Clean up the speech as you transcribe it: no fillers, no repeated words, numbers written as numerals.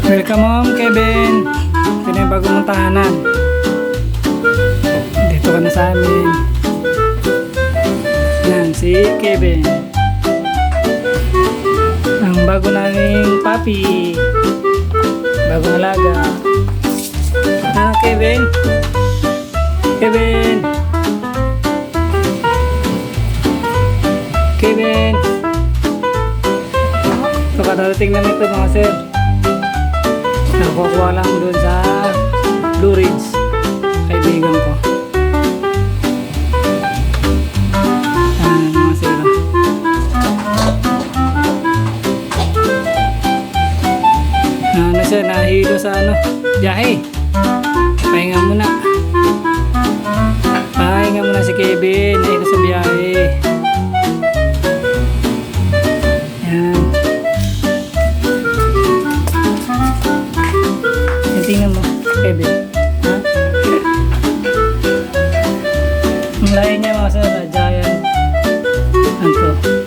Welcome home, Kevin. Ito na yung bagong mong tahanan. Dito ka na sa amin. Yan, si Kevin. Ang bago naming papi. Bagong alaga. Ano, Kevin? Kevin! Kevin! So, kadarating namin ito mga sir. Nakukuha lang doon sa Blue Ridge, kaibigan ko. Mga sir. Ano siya, nahilo sa biyahe. Pahinga muna. Pahinga muna si Kevin, nahilo sa biyahe. Yan. Tingnan mo, Kevin. Ha? Ang layo niya mga sir, giant. Ano to?